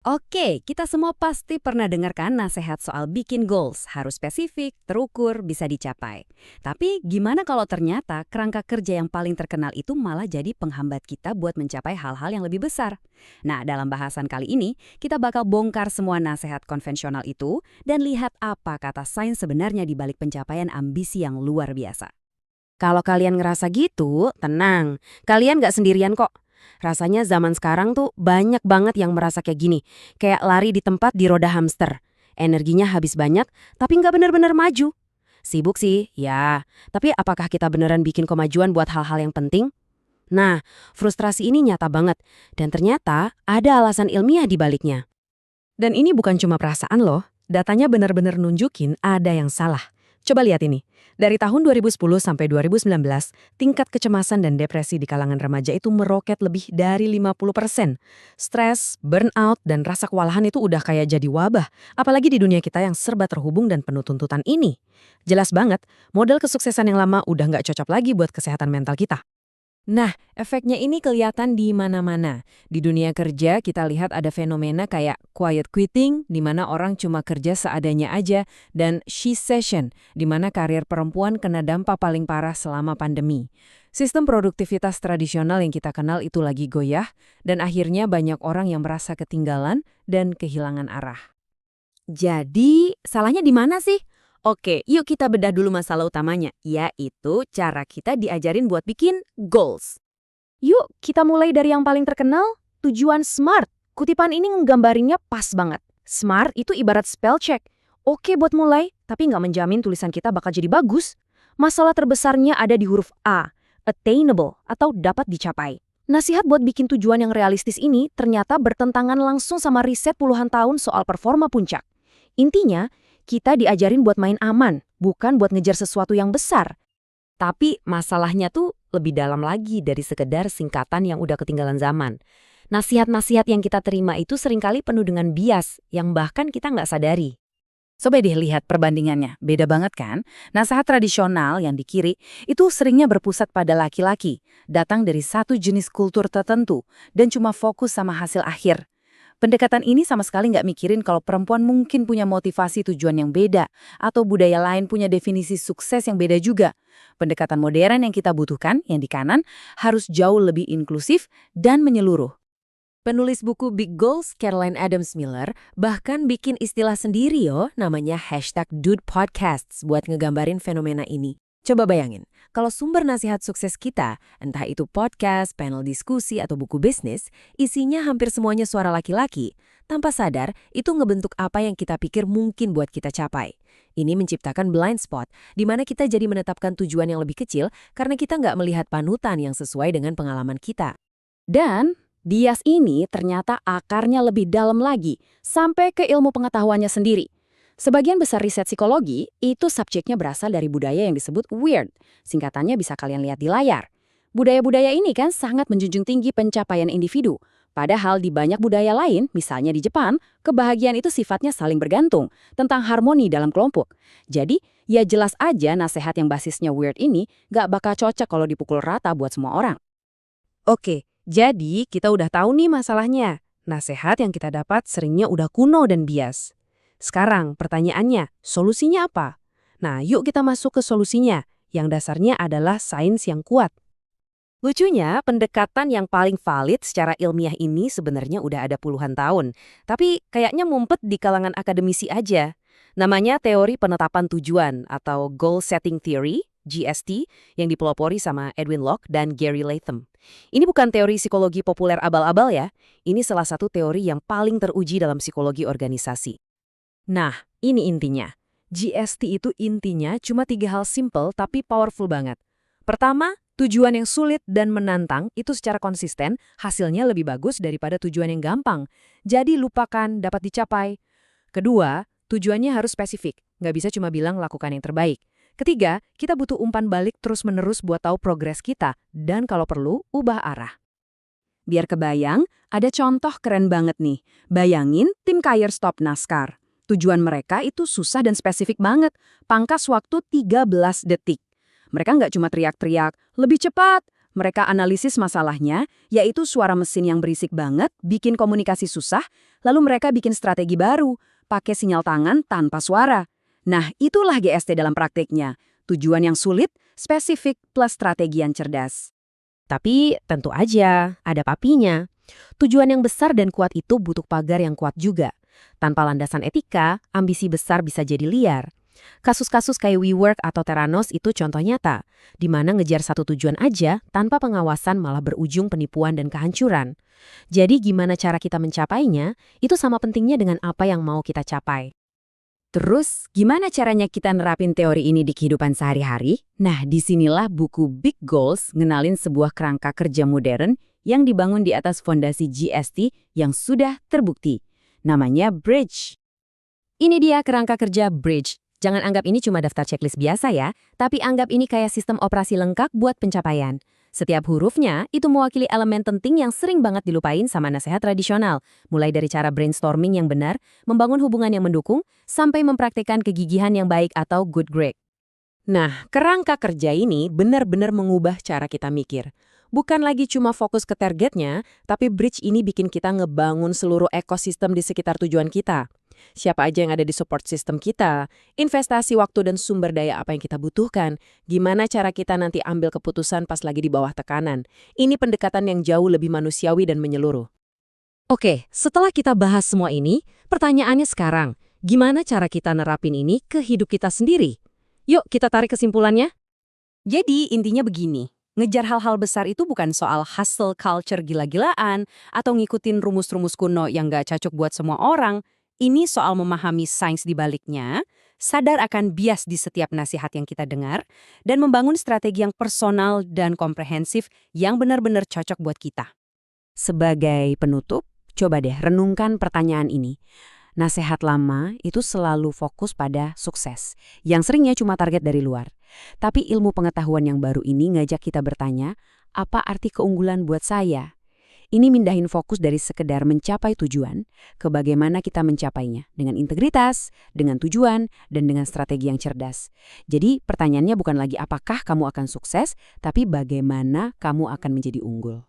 Oke, kita semua pasti pernah dengarkan nasihat soal bikin goals, harus spesifik, terukur, bisa dicapai. Tapi gimana kalau ternyata kerangka kerja yang paling terkenal itu malah jadi penghambat kita buat mencapai hal-hal yang lebih besar? Nah, dalam bahasan kali ini, kita bakal bongkar semua nasihat konvensional itu dan lihat apa kata sains sebenarnya di balik pencapaian ambisi yang luar biasa. Kalau kalian ngerasa gitu, tenang. Kalian nggak sendirian kok. Rasanya zaman sekarang tuh banyak banget yang merasa kayak gini. Kayak lari di tempat di roda hamster. Energinya habis banyak, tapi nggak bener-bener maju. Sibuk sih, ya. Tapi apakah kita beneran bikin kemajuan buat hal-hal yang penting? Nah, frustrasi ini nyata banget. Dan ternyata ada alasan ilmiah di baliknya. Dan ini bukan cuma perasaan loh, datanya benar-benar nunjukin ada yang salah. Coba lihat ini. Dari tahun 2010 sampai 2019, tingkat kecemasan dan depresi di kalangan remaja itu meroket lebih dari 50%. Stres, burnout, dan rasa kewalahan itu udah kayak jadi wabah. Apalagi di dunia kita yang serba terhubung dan penuh tuntutan ini. Jelas banget, model kesuksesan yang lama udah nggak cocok lagi buat kesehatan mental kita. Nah, efeknya ini kelihatan di mana-mana. Di dunia kerja, kita lihat ada fenomena kayak quiet quitting, di mana orang cuma kerja seadanya aja, dan she session, di mana karir perempuan kena dampak paling parah selama pandemi. Sistem produktivitas tradisional yang kita kenal itu lagi goyah, dan akhirnya banyak orang yang merasa ketinggalan dan kehilangan arah. Jadi, salahnya di mana sih? Oke, yuk kita bedah dulu masalah utamanya, yaitu cara kita diajarin buat bikin goals. Yuk, kita mulai dari yang paling terkenal, tujuan SMART. Kutipan ini nggambarinnya pas banget. SMART itu ibarat spell check. Oke buat mulai, tapi nggak menjamin tulisan kita bakal jadi bagus. Masalah terbesarnya ada di huruf A, attainable atau dapat dicapai. Nasihat buat bikin tujuan yang realistis ini ternyata bertentangan langsung sama riset puluhan tahun soal performa puncak. Intinya, kita diajarin buat main aman, bukan buat ngejar sesuatu yang besar. Tapi masalahnya tuh lebih dalam lagi dari sekedar singkatan yang udah ketinggalan zaman. Nasihat-nasihat yang kita terima itu seringkali penuh dengan bias yang bahkan kita nggak sadari. Coba deh lihat perbandingannya, beda banget kan? Nasihat tradisional yang di kiri itu seringnya berpusat pada laki-laki, datang dari satu jenis kultur tertentu, dan cuma fokus sama hasil akhir. Pendekatan ini sama sekali nggak mikirin kalau perempuan mungkin punya motivasi tujuan yang beda, atau budaya lain punya definisi sukses yang beda juga. Pendekatan modern yang kita butuhkan, yang di kanan, harus jauh lebih inklusif dan menyeluruh. Penulis buku Big Goals, Caroline Adams Miller, bahkan bikin istilah sendiri namanya #DudePodcasts buat ngegambarin fenomena ini. Coba bayangin, kalau sumber nasihat sukses kita, entah itu podcast, panel diskusi, atau buku bisnis, isinya hampir semuanya suara laki-laki, tanpa sadar itu ngebentuk apa yang kita pikir mungkin buat kita capai. Ini menciptakan blind spot, di mana kita jadi menetapkan tujuan yang lebih kecil karena kita nggak melihat panutan yang sesuai dengan pengalaman kita. Dan bias ini ternyata akarnya lebih dalam lagi, sampai ke ilmu pengetahuannya sendiri. Sebagian besar riset psikologi, itu subjeknya berasal dari budaya yang disebut weird. Singkatannya bisa kalian lihat di layar. Budaya-budaya ini kan sangat menjunjung tinggi pencapaian individu. Padahal di banyak budaya lain, misalnya di Jepang, kebahagiaan itu sifatnya saling bergantung, tentang harmoni dalam kelompok. Jadi, ya jelas aja nasihat yang basisnya weird ini gak bakal cocok kalau dipukul rata buat semua orang. Oke, jadi kita udah tahu nih masalahnya. Nasihat yang kita dapat seringnya udah kuno dan bias. Sekarang pertanyaannya, solusinya apa? Nah, yuk kita masuk ke solusinya, yang dasarnya adalah sains yang kuat. Lucunya, pendekatan yang paling valid secara ilmiah ini sebenarnya udah ada puluhan tahun. Tapi kayaknya ngumpet di kalangan akademisi aja. Namanya teori penetapan tujuan atau Goal Setting Theory, GST, yang dipelopori sama Edwin Locke dan Gary Latham. Ini bukan teori psikologi populer abal-abal ya. Ini salah satu teori yang paling teruji dalam psikologi organisasi. Nah, ini intinya. GST itu intinya cuma 3 hal simple tapi powerful banget. Pertama, tujuan yang sulit dan menantang itu secara konsisten hasilnya lebih bagus daripada tujuan yang gampang. Jadi lupakan dapat dicapai. Kedua, tujuannya harus spesifik. Nggak bisa cuma bilang lakukan yang terbaik. Ketiga, kita butuh umpan balik terus-menerus buat tahu progres kita. Dan kalau perlu, ubah arah. Biar kebayang, ada contoh keren banget nih. Bayangin tim Kayer Stop NASCAR. Tujuan mereka itu susah dan spesifik banget. Pangkas waktu 13 detik. Mereka nggak cuma teriak-teriak, lebih cepat, Mereka analisis masalahnya, yaitu suara mesin yang berisik banget, bikin komunikasi susah, lalu mereka bikin strategi baru, pakai sinyal tangan tanpa suara. Nah, itulah GST dalam praktiknya. Tujuan yang sulit, spesifik, plus strategi yang cerdas. Tapi tentu aja ada papinya. Tujuan yang besar dan kuat itu butuh pagar yang kuat juga. Tanpa landasan etika, ambisi besar bisa jadi liar. Kasus-kasus kayak WeWork atau Theranos itu contoh nyata, di mana ngejar satu tujuan aja tanpa pengawasan malah berujung penipuan dan kehancuran. Jadi gimana cara kita mencapainya, itu sama pentingnya dengan apa yang mau kita capai. Terus, gimana caranya kita nerapin teori ini di kehidupan sehari-hari? Nah, disinilah buku Big Goals ngenalin sebuah kerangka kerja modern yang dibangun di atas fondasi GST yang sudah terbukti. Namanya Bridge. Ini dia kerangka kerja Bridge. Jangan anggap ini cuma daftar checklist biasa ya, tapi anggap ini kayak sistem operasi lengkap buat pencapaian. Setiap hurufnya itu mewakili elemen penting yang sering banget dilupain sama nasihat tradisional, mulai dari cara brainstorming yang benar, membangun hubungan yang mendukung, sampai mempraktikkan kegigihan yang baik atau good grit. Nah, kerangka kerja ini benar-benar mengubah cara kita mikir. Bukan lagi cuma fokus ke targetnya, tapi Bridge ini bikin kita ngebangun seluruh ekosistem di sekitar tujuan kita. Siapa aja yang ada di support system kita, investasi waktu dan sumber daya apa yang kita butuhkan, gimana cara kita nanti ambil keputusan pas lagi di bawah tekanan. Ini pendekatan yang jauh lebih manusiawi dan menyeluruh. Oke, setelah kita bahas semua ini, pertanyaannya sekarang, gimana cara kita nerapin ini ke hidup kita sendiri? Yuk, kita tarik kesimpulannya. Jadi, intinya begini. Ngejar hal-hal besar itu bukan soal hustle culture gila-gilaan atau ngikutin rumus-rumus kuno yang gak cocok buat semua orang. Ini soal memahami sains di baliknya, sadar akan bias di setiap nasihat yang kita dengar, dan membangun strategi yang personal dan komprehensif yang benar-benar cocok buat kita. Sebagai penutup, coba deh renungkan pertanyaan ini. Nasihat lama itu selalu fokus pada sukses, yang seringnya cuma target dari luar. Tapi ilmu pengetahuan yang baru ini ngajak kita bertanya, apa arti keunggulan buat saya? Ini mindahin fokus dari sekedar mencapai tujuan ke bagaimana kita mencapainya dengan integritas, dengan tujuan, dan dengan strategi yang cerdas. Jadi pertanyaannya bukan lagi apakah kamu akan sukses, tapi bagaimana kamu akan menjadi unggul.